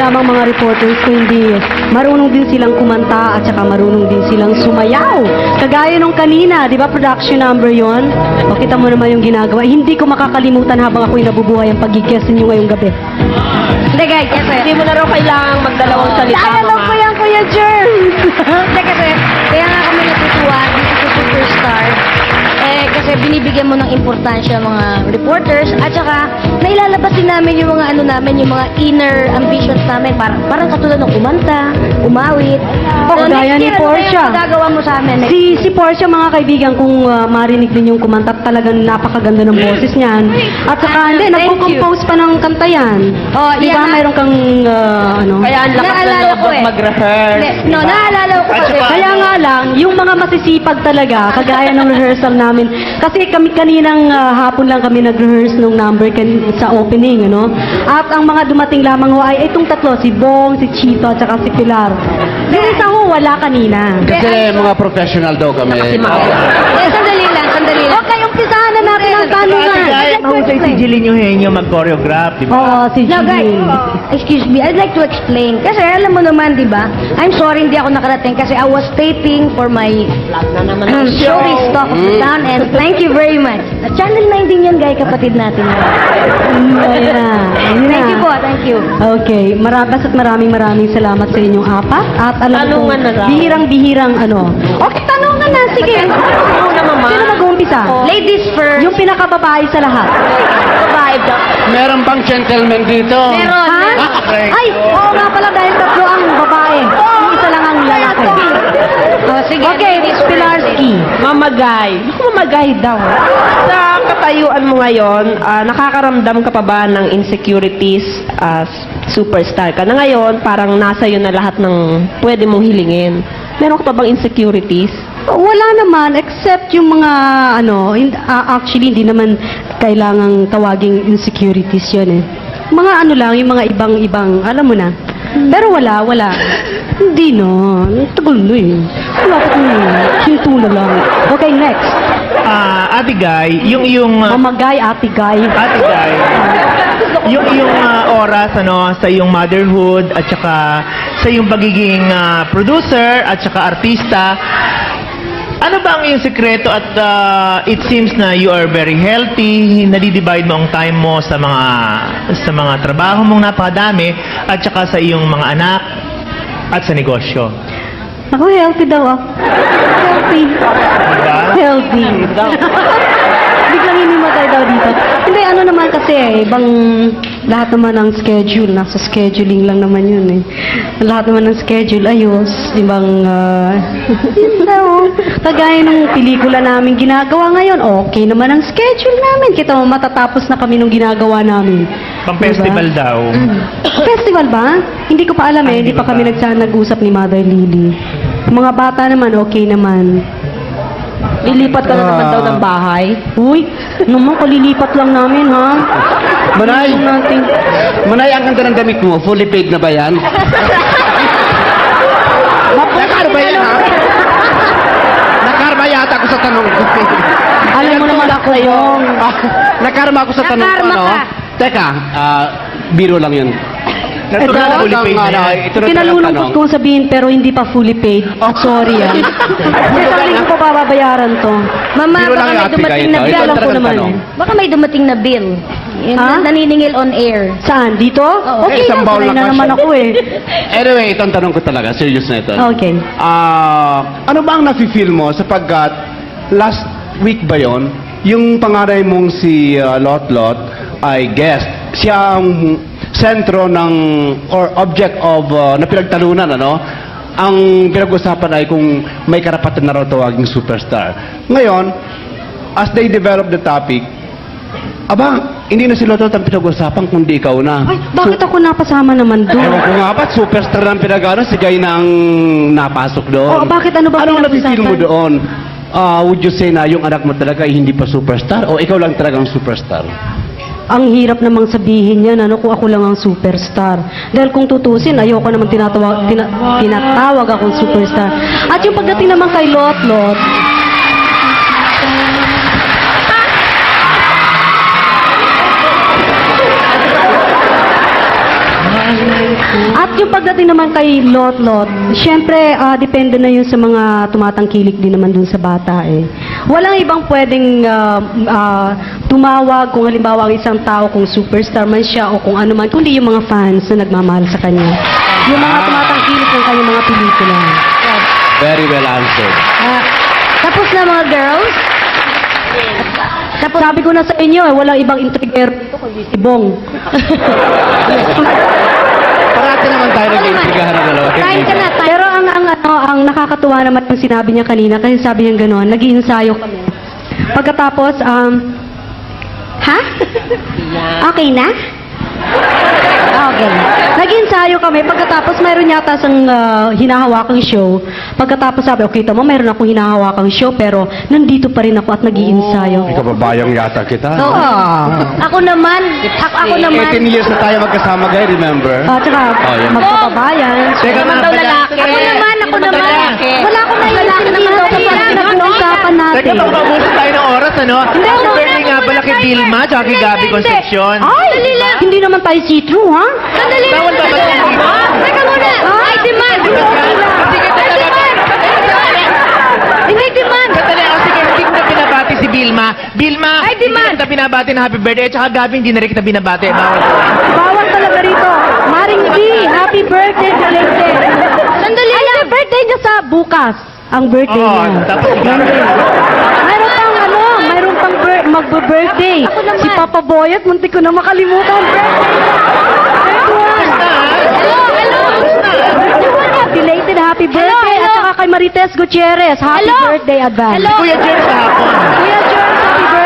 lamang mga reporters, kundi marunong din silang kumanta at saka marunong din silang sumayaw. Kagaya nung kanina, di ba production number yon? O kita mo naman yung ginagawa. Hindi ko makakalimutan habang ako'y nabubuhay ang pag-guest ninyo ngayong gabi. Hindi guys, kasi hindi mo na raw kailangang magdalawang salita. Alam ko yan, Kuya Germs! Hindi kasi, kaya nga kami natutuwa dito sa Superstar. Kasi binibigyan mo ng importansya mga reporters at saka nailalabas din namin yung mga yung mga inner ambitions namin. Parang katulad ng kumanta, umawit. Gaya ni Portia. Magagawa mo sa amin. Si Portia, mga kaibigan, kung marinig din yung kumanta, talagang napakaganda ng boses niyan. At saka, hindi, nagpo-compose pa ng kanta yan. Oh, di ba, yan, mayroon kang, Kaya ang lakas ng Naalala loob ko eh. mag-rehearse. No, naalala ko kasi. Kaya nga lang, yung mga masisipag talaga, kagaya ng rehearsal namin, kasi kami kaninang hapon lang kami nag-rehearse nung number sa opening, ano? At ang mga dumating lamang ho ay itong tatlo, si Bong, si Chito, at saka si Pilar. Yung isa ho, wala kanina. Kasi mga professional daw kami. Sandali lang. Okay, umpisahan na natin ang tanungan. Mahusay si Jilin Eugenio mag-choreograph, di ba? Oo, si No, guys, Jean. excuse me, I'd like to explain. Kasi alam mo naman, di ba? I'm sorry hindi ako nakarating kasi I was taping for my showbiz talk of the town and thank you very much. Channel 9 din yan, guys, kapatid natin. Ayun na. Thank you po, thank you. Okay, basta't maraming salamat sa inyong apat. At alam ko, Tanungan na lang. bihirang-bihirang ano. Okay, tanungan na, sige. Sino mag-uumpisa? Ladies first. Yung pinakababae sa lahat. Meron bang gentleman dito? Meron. Ha? Ay, oo nga pala dahil tatlo ang babae. Yung isa lang ang lalaki. Oh, sige. Okay, Miss Pilarski. Mamagay. Naku, mamagay daw. Sa katayuan mo ngayon, nakakaramdam ka pa ba ng insecurities as superstar ka? Na ngayon, parang nasa iyo na lahat ng pwede mong hilingin. Meron ka pa bang insecurities? Wala naman, except yung mga, actually, hindi naman kailangang tawaging insecurities yun eh. Mga lang, yung mga ibang, alam mo na. Pero wala. Hindi no. Tagal na eh. Wala pa kung hinto na lang. Okay, next. Ate Guy, yung Mamagay, ate guy. Ate Guy, yung oras sa iyong motherhood at saka sa iyong pagiging producer at saka artista, ano ba ang iyong sekreto at it seems na you are very healthy, nadidivide mo ang time mo sa mga trabaho mong napakadami at saka sa iyong mga anak at sa negosyo. Ako, healthy daw ah. Healthy. Diba? Healthy. Biglang hinimatay daw dito. Hindi, naman kasi ibang lahat naman ng schedule, nasa scheduling lang naman yun eh. Lahat naman ng schedule, ayos. Ibang, kagaya ng pelikula namin ginagawa ngayon, okay naman ang schedule namin. Kita mo, matatapos na kami nung ginagawa namin. Pang-festival daw. Festival ba? Hindi ko pa alam eh. Hindi pa kami nag-usap ni Mother Lily. Mga bata naman, okay naman. Lilipat ka na naman daw ng bahay. Uy, naman, kalilipat lang namin, ha? Manay, Natin. Manay, ang ganda ng damit mo. Fully paid na ba yan? Nakar ba yan, ha? Nakarma yata ako sa tanong ko. Alam mo naman ako yung... Nakarma ako sa tanong ko, Nakarma ano? ka. Teka, biro lang yun. Natural na fully paid na yan. Ito na Kinalulungkot kong sabihin pero hindi pa fully paid. Sorry, ah. Sa linggo ko pa babayaran to. Mama, Biro lang baka may yung ate dumating Guy na ito. bill. Ito Alam ko talagang naman tanong. eh. Baka may dumating na bill. Yung Ha? naniningil on air. Saan? Dito? Okay isang lang, bawl sanay na na cash. naman ako eh. Anyway, itong tanong ko talaga. Serious na ito. Okay. Ano ba ang nafe-feel mo sapagkat last week ba yon yung pangaray mong si Lot ay guest. Siya ang sentro ng or object of na pinagtalunan, ano? Ang pinag-usapan ay kung may karapatan na raw tawaging superstar. Ngayon, as they develop the topic, hindi na si Lot ang pinag-usapan kundi ikaw na. Ay, bakit ako napasama naman doon? Ewan ko nga ba't superstar ang pinag-ano, si Guy na ang napasok doon. Oo, bakit ano ba Anong pinag-usapan? nafe-feel mo doon? Would you say na yung anak mo talaga ay hindi pa superstar o ikaw lang talagang superstar? Ang hirap namang sabihin yan, kung ako lang ang superstar. Dahil kung tutusin, ayoko naman tinatawag akong superstar. At yung pagdating naman kay Lot, At yung pagdating naman kay Lot, syempre, depende na yun sa mga tumatangkilik din naman dun sa bata eh. Walang ibang pwedeng tumawag kung halimbawa ang isang tao kung superstar man siya o kung ano man, kundi yung mga fans na nagmamahal sa kanya. Yung mga tumatangkilik ng kanyang mga pelikula. Very well answered. Tapos na mga girls. Tapos sabi ko na sa inyo, walang ibang intrigero dito kundi si Bong. Parati naman tayo nag-iintrigahan ng dalawa. Kain ka na. Pero ang nakakatuwa naman yung sinabi niya kanina, kasi sabi niya gano'n, nag-iinsayo kami. Pagkatapos, ha? Okay na? Okay. Nag-ensayo kami. Pagkatapos, mayroon yata sang hinahawakang show. Pagkatapos sabi, okay, tama, mayroon akong hinahawakang show, pero nandito pa rin ako at nag-iensayo. Ikababayang yata kita. Oo. Ako naman. Ako naman. 18 years na tayo magkasama, guys, remember? Tsaka, yan. magpapabayan. Teka Naman daw lalaki. Ako naman. Wala akong naiintindihan kanina. Nag-uusapan natin. Teka, baka mabusin tayo ng oras, ano? Happy birthday nga pala kay Vilma, tsaka kay Gabby Concepcion. Ay, hindi naman tayo see-through, ha? Sandali lang. Bawal ba ba Sandali lang. tayo? Teka muna. Ay, demand. Hindi demand. Sandali, sige, hindi ko na binabati si Vilma. Vilma, Ay, hindi demand. kita binabati na happy birthday, tsaka Gabby, hindi na rin kita binabati. Bawal. Bawal talaga rito. Maring B, happy birthday, belated. Sandali lang. Ay, birthday niya sa bukas. Ang birthday Oo, niya. tapos si Gabby. Mayroon pang magbe-birthday. Ako naman. Si Papa Boy at muntik ko na makalimutan ang birthday. Hello. Belated happy birthday. Hello. At saka kay Marites Gutierrez, happy Hello. birthday advance. Hello. Kuya Jerry sa hapon. Kuya George, happy birthday.